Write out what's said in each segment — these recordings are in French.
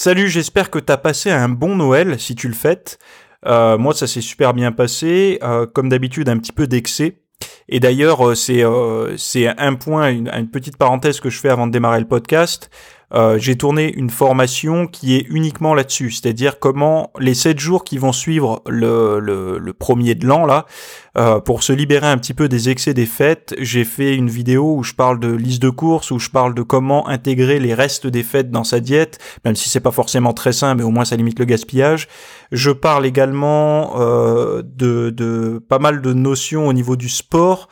Salut, j'espère que t'as passé un bon Noël, si tu le fêtes. Moi, ça s'est super bien passé. Comme d'habitude, un petit peu d'excès. Et d'ailleurs, c'est un point, une petite parenthèse que je fais avant de démarrer le podcast. J'ai tourné une formation qui est uniquement là-dessus, c'est-à-dire comment les 7 jours qui vont suivre le premier de l'an là, pour se libérer un petit peu des excès des fêtes. J'ai fait une vidéo où je parle de liste de courses, où je parle de comment intégrer les restes des fêtes dans sa diète, même si c'est pas forcément très sain, mais au moins ça limite le gaspillage. Je parle également de pas mal de notions au niveau du sport.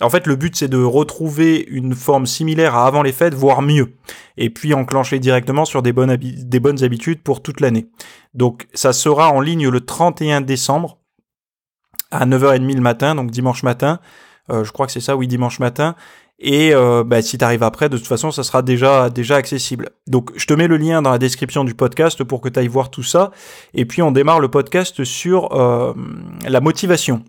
En fait, le but, c'est de retrouver une forme similaire à avant les fêtes, voire mieux. Et puis enclencher directement sur des bonnes habitudes pour toute l'année. Donc, ça sera en ligne le 31 décembre à 9h30 le matin, donc dimanche matin. Je crois que c'est ça, oui, dimanche matin. Et si t'arrives après, de toute façon, ça sera déjà accessible. Donc, je te mets le lien dans la description du podcast pour que tu ailles voir tout ça. Et puis, on démarre le podcast sur la motivation.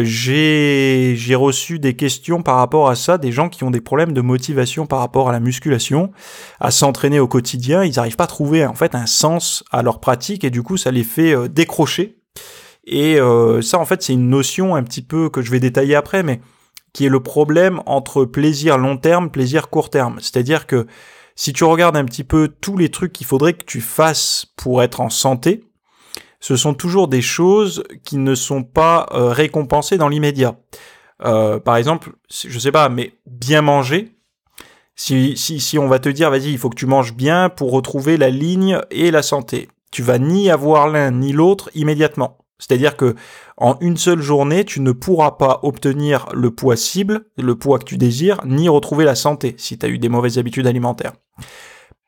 J'ai reçu des questions par rapport à ça, des gens qui ont des problèmes de motivation par rapport à la musculation, à s'entraîner au quotidien. Ils n'arrivent pas à trouver en fait un sens à leur pratique et du coup ça les fait décrocher. Et ça en fait c'est une notion un petit peu que je vais détailler après, mais qui est le problème entre plaisir long terme, plaisir court terme. C'est-à-dire que si tu regardes un petit peu tous les trucs qu'il faudrait que tu fasses pour être en santé, ce sont toujours des choses qui ne sont pas récompensées dans l'immédiat. Par exemple, je sais pas, mais bien manger, si on va te dire, vas-y, il faut que tu manges bien pour retrouver la ligne et la santé, tu vas ni avoir l'un ni l'autre immédiatement. C'est-à-dire que en une seule journée, tu ne pourras pas obtenir le poids cible, le poids que tu désires, ni retrouver la santé si tu as eu des mauvaises habitudes alimentaires.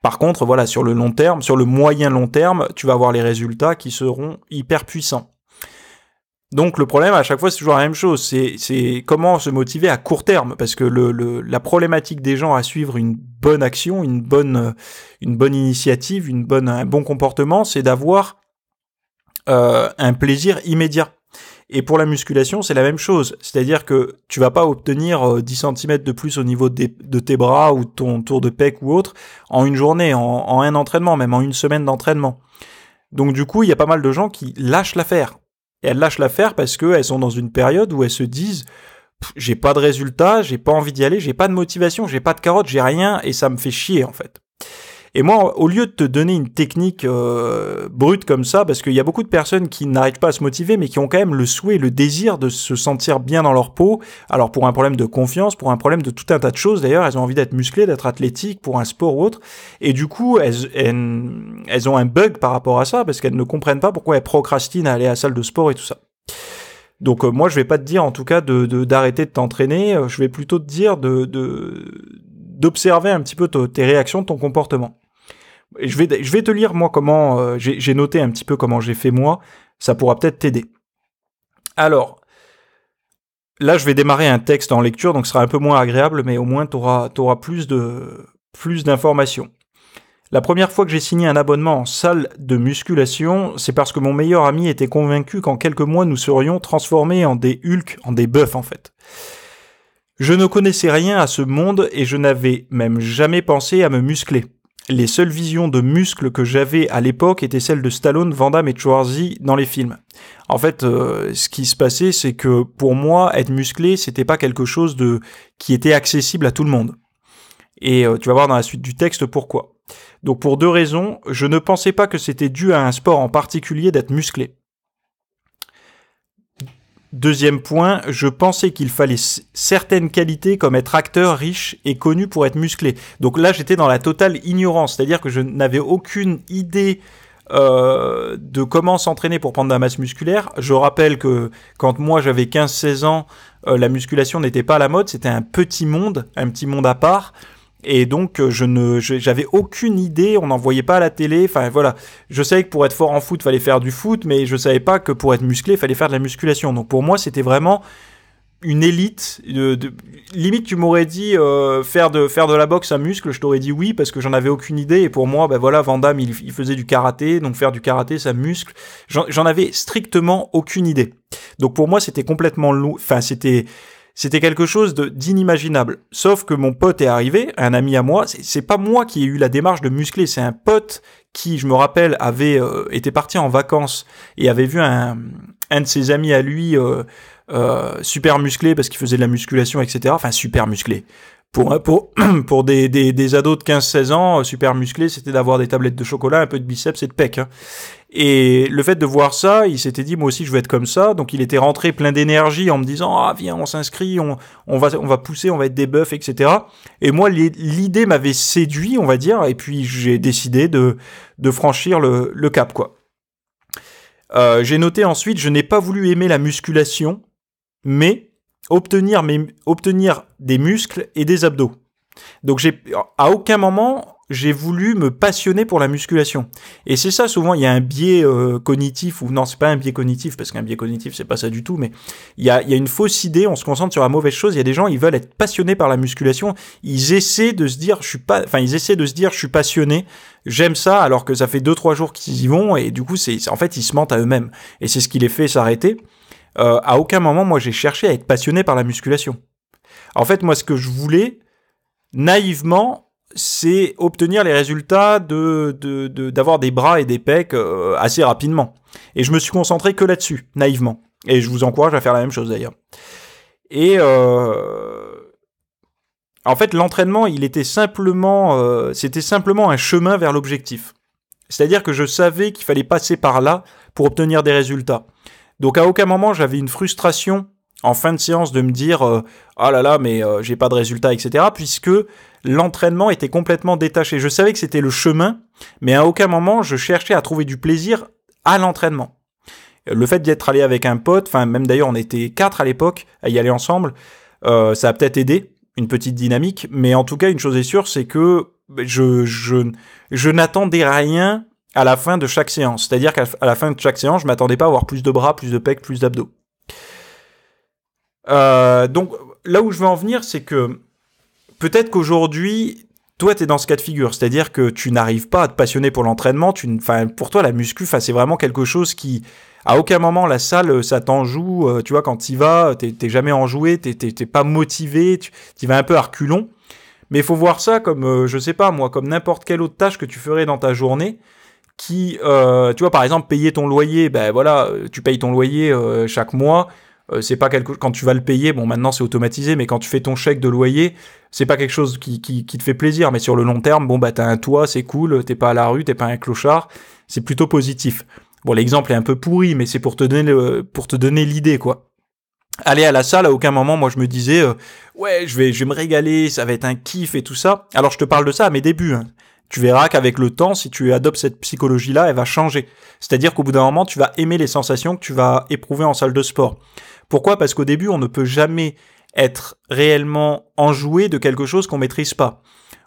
Par contre, voilà, sur le long terme, sur le moyen long terme, tu vas avoir les résultats qui seront hyper puissants. Donc le problème à chaque fois c'est toujours la même chose, c'est comment se motiver à court terme, parce que la problématique des gens à suivre une bonne action, une bonne initiative, un bon comportement, c'est d'avoir un plaisir immédiat. Et pour la musculation, c'est la même chose. C'est-à-dire que tu vas pas obtenir 10 cm de plus au niveau de tes bras ou de ton tour de pec ou autre en une journée, en un entraînement, même en une semaine d'entraînement. Donc du coup, il y a pas mal de gens qui lâchent l'affaire. Et elles lâchent l'affaire parce qu'elles sont dans une période où elles se disent « j'ai pas de résultat, j'ai pas envie d'y aller, j'ai pas de motivation, j'ai pas de carotte, j'ai rien et ça me fait chier en fait ». Et moi, au lieu de te donner une technique brute comme ça, parce qu'il y a beaucoup de personnes qui n'arrivent pas à se motiver, mais qui ont quand même le souhait, le désir de se sentir bien dans leur peau. Alors pour un problème de confiance, pour un problème de tout un tas de choses, d'ailleurs, elles ont envie d'être musclées, d'être athlétiques pour un sport ou autre. Et du coup, elles ont un bug par rapport à ça, parce qu'elles ne comprennent pas pourquoi elles procrastinent à aller à la salle de sport et tout ça. Donc moi, je vais pas te dire en tout cas d'arrêter de t'entraîner, je vais plutôt te dire d'observer un petit peu tes réactions, ton comportement. Je vais te lire moi comment j'ai noté un petit peu comment j'ai fait moi, ça pourra peut-être t'aider. Alors, là je vais démarrer un texte en lecture, donc ce sera un peu moins agréable, mais au moins t'auras plus d'informations. La première fois que j'ai signé un abonnement en salle de musculation, c'est parce que mon meilleur ami était convaincu qu'en quelques mois nous serions transformés en des Hulk, en des bœufs en fait. Je ne connaissais rien à ce monde et je n'avais même jamais pensé à me muscler. Les seules visions de muscles que j'avais à l'époque étaient celles de Stallone, Van Damme et Schwarzy dans les films. En fait, ce qui se passait, c'est que pour moi, être musclé, c'était pas quelque chose qui était accessible à tout le monde. Et tu vas voir dans la suite du texte pourquoi. Donc pour 2 raisons, je ne pensais pas que c'était dû à un sport en particulier d'être musclé. Deuxième point, je pensais qu'il fallait certaines qualités comme être acteur, riche et connu pour être musclé. Donc là, j'étais dans la totale ignorance, c'est-à-dire que je n'avais aucune idée de comment s'entraîner pour prendre de la masse musculaire. Je rappelle que quand moi j'avais 15-16 ans, la musculation n'était pas à la mode, c'était un petit monde à part. Et donc j'avais aucune idée, on n'en voyait pas à la télé, enfin voilà, je savais que pour être fort en foot, fallait faire du foot, mais je savais pas que pour être musclé, fallait faire de la musculation. Donc pour moi, c'était vraiment une élite, limite tu m'aurais dit faire de la boxe à muscle, je t'aurais dit oui parce que j'en avais aucune idée et pour moi voilà, Van Damme il faisait du karaté, donc faire du karaté ça muscle, j'en avais strictement aucune idée. Donc pour moi, c'était complètement c'était c'était quelque chose d'inimaginable. Sauf que mon pote est arrivé, un ami à moi, c'est pas moi qui ai eu la démarche de muscler, c'est un pote qui, je me rappelle, avait été parti en vacances et avait vu un de ses amis à lui super musclé parce qu'il faisait de la musculation, etc. Enfin, super musclé. Pour des ados de 15-16 ans, super musclé, c'était d'avoir des tablettes de chocolat, un peu de biceps et de pecs. Hein. Et le fait de voir ça, il s'était dit, moi aussi, je veux être comme ça. Donc, il était rentré plein d'énergie en me disant, ah, viens, on s'inscrit, on va pousser, on va être des buffs, etc. Et moi, l'idée m'avait séduit, on va dire, et puis j'ai décidé de franchir le cap, quoi. J'ai noté ensuite, je n'ai pas voulu aimer la musculation, mais obtenir des muscles et des abdos. Donc à aucun moment j'ai voulu me passionner pour la musculation. Et c'est ça, souvent il y a un biais cognitif, ou non, c'est pas un biais cognitif, parce qu'un biais cognitif c'est pas ça du tout, mais il y a une fausse idée, on se concentre sur la mauvaise chose. Il y a des gens, ils veulent être passionnés par la musculation, ils essaient de se dire je suis passionné, j'aime ça, alors que ça fait 2-3 jours qu'ils y vont, et du coup en fait ils se mentent à eux-mêmes. Et c'est ce qui les fait s'arrêter. À aucun moment moi j'ai cherché à être passionné par la musculation. En fait, moi ce que je voulais naïvement, c'est obtenir les résultats d'avoir des bras et des pecs assez rapidement. Et je me suis concentré que là-dessus, naïvement. Et je vous encourage à faire la même chose d'ailleurs. Et en fait, l'entraînement, c'était simplement un chemin vers l'objectif. C'est-à-dire que je savais qu'il fallait passer par là pour obtenir des résultats. Donc à aucun moment j'avais une frustration en fin de séance de me dire ah là là mais j'ai pas de résultat, etc. puisque l'entraînement était complètement détaché. Je savais que c'était le chemin, mais à aucun moment je cherchais à trouver du plaisir à l'entraînement. Le fait d'être allé avec un pote, enfin même d'ailleurs on était 4 à l'époque à y aller ensemble, ça a peut-être aidé, une petite dynamique, mais en tout cas une chose est sûre, c'est que je n'attendais rien à la fin de chaque séance. C'est-à-dire qu'à la fin de chaque séance, je m'attendais pas à avoir plus de bras, plus de pecs, plus d'abdos. Donc là où je veux en venir, c'est que peut-être qu'aujourd'hui, toi, t'es dans ce cas de figure, c'est-à-dire que tu n'arrives pas à te passionner pour l'entraînement. Pour toi, la muscu, c'est vraiment quelque chose qui, à aucun moment, la salle, ça t'enjoue. Tu vois, quand t'y vas, t'es jamais enjoué, t'es pas motivé, t'y vas un peu à reculons. Mais il faut voir ça comme, je sais pas moi, comme n'importe quelle autre tâche que tu ferais dans ta journée. Tu vois, par exemple, payer ton loyer, ben voilà, tu payes ton loyer chaque mois. C'est pas quand tu vas le payer, bon maintenant c'est automatisé, mais quand tu fais ton chèque de loyer, c'est pas quelque chose qui te fait plaisir, mais sur le long terme, bon bah t'as un toit, c'est cool, t'es pas à la rue, t'es pas un clochard, c'est plutôt positif. Bon, l'exemple est un peu pourri, mais c'est pour te donner l'idée, quoi. Aller à la salle, à aucun moment, moi je me disais ouais, je vais me régaler, ça va être un kiff et tout ça. Alors je te parle de ça à mes débuts, hein. Tu verras qu'avec le temps, si tu adoptes cette psychologie-là, elle va changer. C'est-à-dire qu'au bout d'un moment, tu vas aimer les sensations que tu vas éprouver en salle de sport. Pourquoi ? Parce qu'au début, on ne peut jamais être réellement enjoué de quelque chose qu'on maîtrise pas.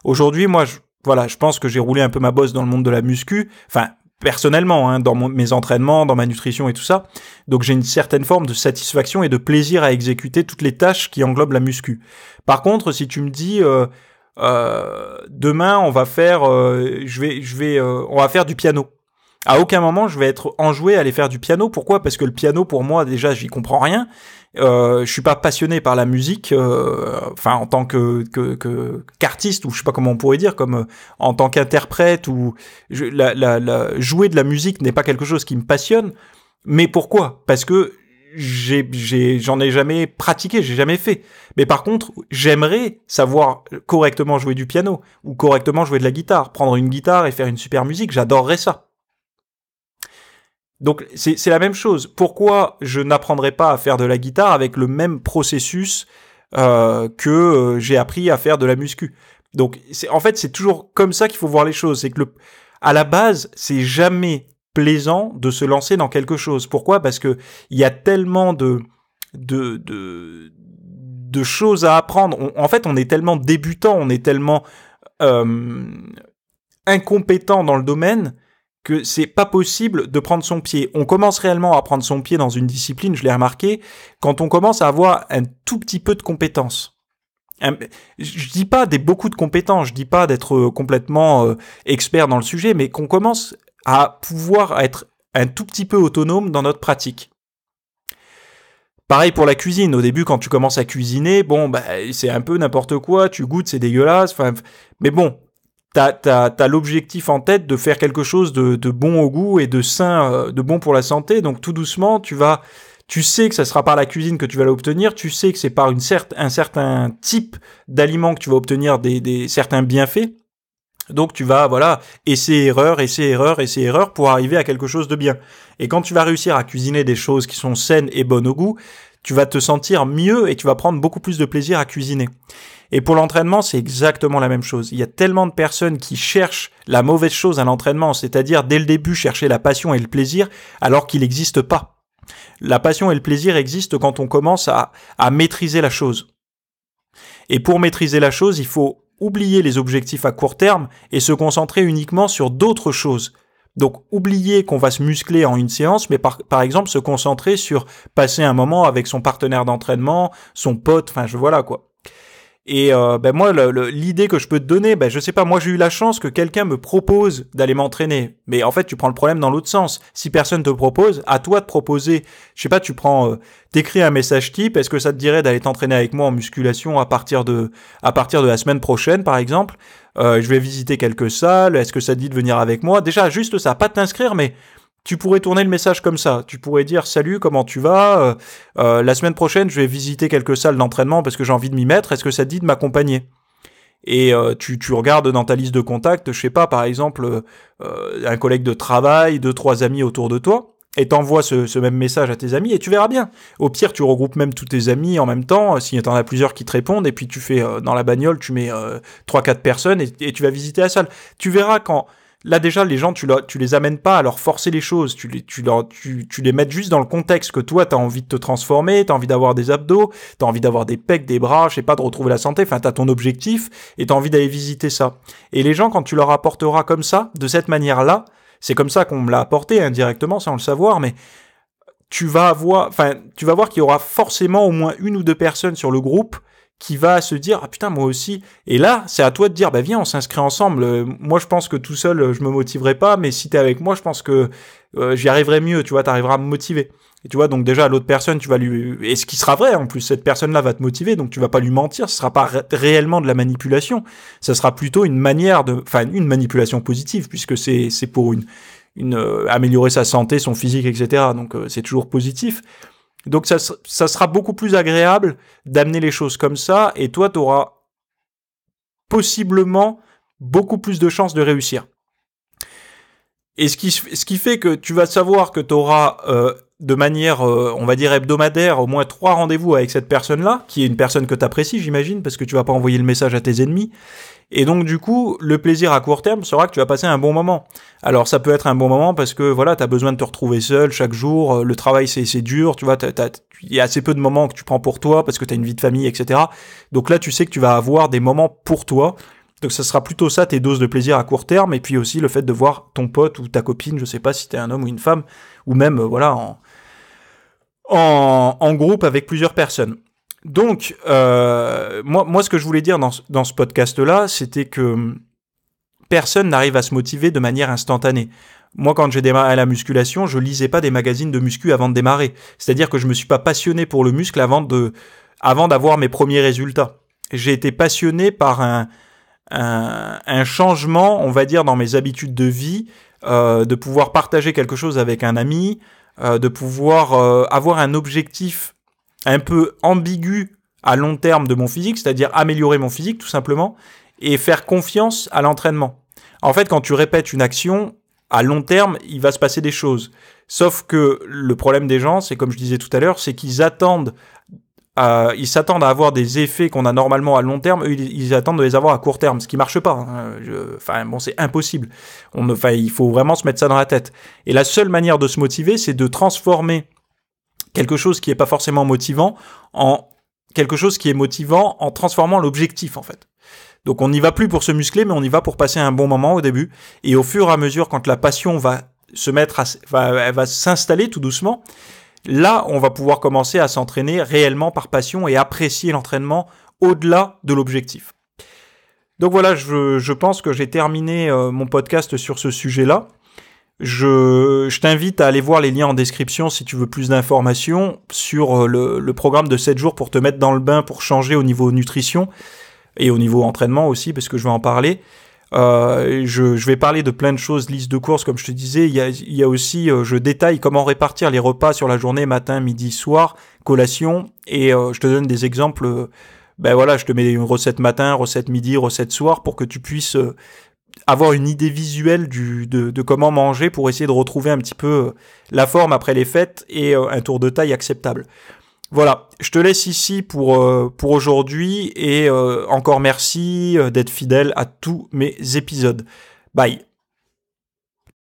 Aujourd'hui, moi, je pense que j'ai roulé un peu ma bosse dans le monde de la muscu. Enfin, personnellement, hein, dans mes entraînements, dans ma nutrition et tout ça. Donc j'ai une certaine forme de satisfaction et de plaisir à exécuter toutes les tâches qui englobent la muscu. Par contre, si tu me dis demain on va faire on va faire du piano. À aucun moment je vais être enjoué à aller faire du piano. Pourquoi ? Parce que le piano pour moi déjà j'y comprends rien. Je suis pas passionné par la musique, en tant qu'artiste, ou je sais pas comment on pourrait dire, comme en tant qu'interprète, ou jouer de la musique n'est pas quelque chose qui me passionne. Mais pourquoi ? Parce que j'en ai jamais pratiqué, j'ai jamais fait. Mais par contre, j'aimerais savoir correctement jouer du piano ou correctement jouer de la guitare, prendre une guitare et faire une super musique, j'adorerais ça. Donc c'est la même chose. Pourquoi je n'apprendrais pas à faire de la guitare avec le même processus que j'ai appris à faire de la muscu ? Donc en fait, c'est toujours comme ça qu'il faut voir les choses. C'est que à la base, c'est jamais plaisant de se lancer dans quelque chose. Pourquoi ? Parce que il y a tellement de choses à apprendre. En fait, on est tellement débutant, on est tellement incompétent dans le domaine que c'est pas possible de prendre son pied. On commence réellement à prendre son pied dans une discipline, je l'ai remarqué, quand on commence à avoir un tout petit peu de compétences. Je dis pas beaucoup de compétences, je dis pas d'être complètement expert dans le sujet, mais qu'on commence à pouvoir être un tout petit peu autonome dans notre pratique. Pareil pour la cuisine. Au début, quand tu commences à cuisiner, bon, bah, c'est un peu n'importe quoi. Tu goûtes, c'est dégueulasse. Enfin, mais bon, t'as l'objectif en tête de faire quelque chose de bon au goût et de sain, de bon pour la santé. Donc, tout doucement, tu sais que ça sera par la cuisine que tu vas l'obtenir. Tu sais que c'est par un certain type d'aliment que tu vas obtenir certains bienfaits. Donc tu vas, voilà, essai erreur pour arriver à quelque chose de bien. Et quand tu vas réussir à cuisiner des choses qui sont saines et bonnes au goût, tu vas te sentir mieux et tu vas prendre beaucoup plus de plaisir à cuisiner. Et pour l'entraînement, c'est exactement la même chose. Il y a tellement de personnes qui cherchent la mauvaise chose à l'entraînement, c'est-à-dire dès le début chercher la passion et le plaisir, alors qu'il n'existe pas. La passion et le plaisir existent quand on commence à maîtriser la chose. Et pour maîtriser la chose, il faut oublier les objectifs à court terme et se concentrer uniquement sur d'autres choses. Donc, oublier qu'on va se muscler en une séance, mais par exemple, se concentrer sur passer un moment avec son partenaire d'entraînement, son pote, enfin, voilà, quoi. Et moi, l'idée que je peux te donner, je sais pas, moi j'ai eu la chance que quelqu'un me propose d'aller m'entraîner. Mais en fait, tu prends le problème dans l'autre sens. Si personne te propose, à toi de proposer. Je sais pas, t'écris un message type, est-ce que ça te dirait d'aller t'entraîner avec moi en musculation à partir de la semaine prochaine, par exemple? Je vais visiter quelques salles, est-ce que ça te dit de venir avec moi? Déjà, juste ça, pas t'inscrire, mais tu pourrais tourner le message comme ça. Tu pourrais dire salut, comment tu vas? La semaine prochaine, je vais visiter quelques salles d'entraînement parce que j'ai envie de m'y mettre. Est-ce que ça te dit de m'accompagner? Et tu regardes dans ta liste de contacts, je sais pas, par exemple, un collègue de travail, 2-3 amis autour de toi, et t'envoies ce même message à tes amis et tu verras bien. Au pire, tu regroupes même tous tes amis en même temps, s'il y en a plusieurs qui te répondent, et puis tu fais dans la bagnole, tu mets 3-4 personnes et tu vas visiter la salle. Tu verras quand... Là déjà les gens tu les amènes pas à leur forcer les choses, tu les mets juste dans le contexte que toi t'as envie de te transformer, t'as envie d'avoir des abdos, t'as envie d'avoir des pecs, des bras, je sais pas, de retrouver la santé, enfin t'as ton objectif et t'as envie d'aller visiter ça. Et les gens quand tu leur apporteras comme ça, de cette manière-là, c'est comme ça qu'on me l'a apporté indirectement sans le savoir, mais tu vas voir qu'il y aura forcément au moins une ou deux personnes sur le groupe qui va se dire ah putain moi aussi, et là c'est à toi de dire bah viens on s'inscrit ensemble, moi je pense que tout seul je me motiverai pas, mais si t'es avec moi je pense que j'y arriverai mieux, tu vois, t'arriveras à me motiver. Et tu vois, donc déjà l'autre personne tu vas lui, et ce qui sera vrai en plus, cette personne là va te motiver, donc tu vas pas lui mentir, ce sera pas réellement de la manipulation, ça sera plutôt une manipulation positive puisque c'est pour améliorer sa santé, son physique, etc. Donc c'est toujours positif. Donc ça sera beaucoup plus agréable d'amener les choses comme ça, et toi t'auras possiblement beaucoup plus de chances de réussir. Et ce qui fait que tu vas savoir que t'auras de manière, on va dire hebdomadaire, au moins 3 rendez-vous avec cette personne-là, qui est une personne que t'apprécies, j'imagine, parce que tu vas pas envoyer le message à tes ennemis. Et donc du coup, le plaisir à court terme sera que tu vas passer un bon moment. Alors ça peut être un bon moment parce que voilà, t'as besoin de te retrouver seul chaque jour, le travail c'est dur, tu vois, il y a assez peu de moments que tu prends pour toi parce que t'as une vie de famille, etc. Donc là, tu sais que tu vas avoir des moments pour toi. Donc ça sera plutôt ça, tes doses de plaisir à court terme, et puis aussi le fait de voir ton pote ou ta copine, je sais pas si t'es un homme ou une femme, ou même en groupe avec plusieurs personnes. Donc, moi, ce que je voulais dire dans ce podcast-là, c'était que personne n'arrive à se motiver de manière instantanée. Moi, quand j'ai démarré la musculation, je lisais pas des magazines de muscu avant de démarrer. C'est-à-dire que je me suis pas passionné pour le muscle avant d'avoir mes premiers résultats. J'ai été passionné par un changement, on va dire, dans mes habitudes de vie, de pouvoir partager quelque chose avec un ami, de pouvoir avoir un objectif un peu ambigu à long terme de mon physique, c'est-à-dire améliorer mon physique tout simplement, et faire confiance à l'entraînement. En fait, quand tu répètes une action, à long terme, il va se passer des choses. Sauf que le problème des gens, c'est comme je disais tout à l'heure, c'est qu'ils s'attendent à avoir des effets qu'on a normalement à long terme, eux, ils attendent de les avoir à court terme, ce qui marche pas. C'est impossible. Il faut vraiment se mettre ça dans la tête. Et la seule manière de se motiver, c'est de transformer quelque chose qui est pas forcément motivant en quelque chose qui est motivant en transformant l'objectif, en fait. Donc on n'y va plus pour se muscler, mais on y va pour passer un bon moment au début. Et au fur et à mesure, quand la passion va elle va s'installer tout doucement, là, on va pouvoir commencer à s'entraîner réellement par passion et apprécier l'entraînement au-delà de l'objectif. Donc voilà, je pense que j'ai terminé mon podcast sur ce sujet-là. Je t'invite à aller voir les liens en description si tu veux plus d'informations sur le programme de 7 jours pour te mettre dans le bain, pour changer au niveau nutrition et au niveau entraînement aussi, parce que je vais en parler. Je vais parler de plein de choses, liste de courses, comme je te disais. Il y a aussi, je détaille comment répartir les repas sur la journée, matin, midi, soir, collation, et je te donne des exemples. Ben voilà, je te mets une recette matin, recette midi, recette soir, pour que tu puisses avoir une idée visuelle de comment manger, pour essayer de retrouver un petit peu la forme après les fêtes et un tour de taille acceptable. Voilà, je te laisse ici pour aujourd'hui et encore merci d'être fidèle à tous mes épisodes. Bye.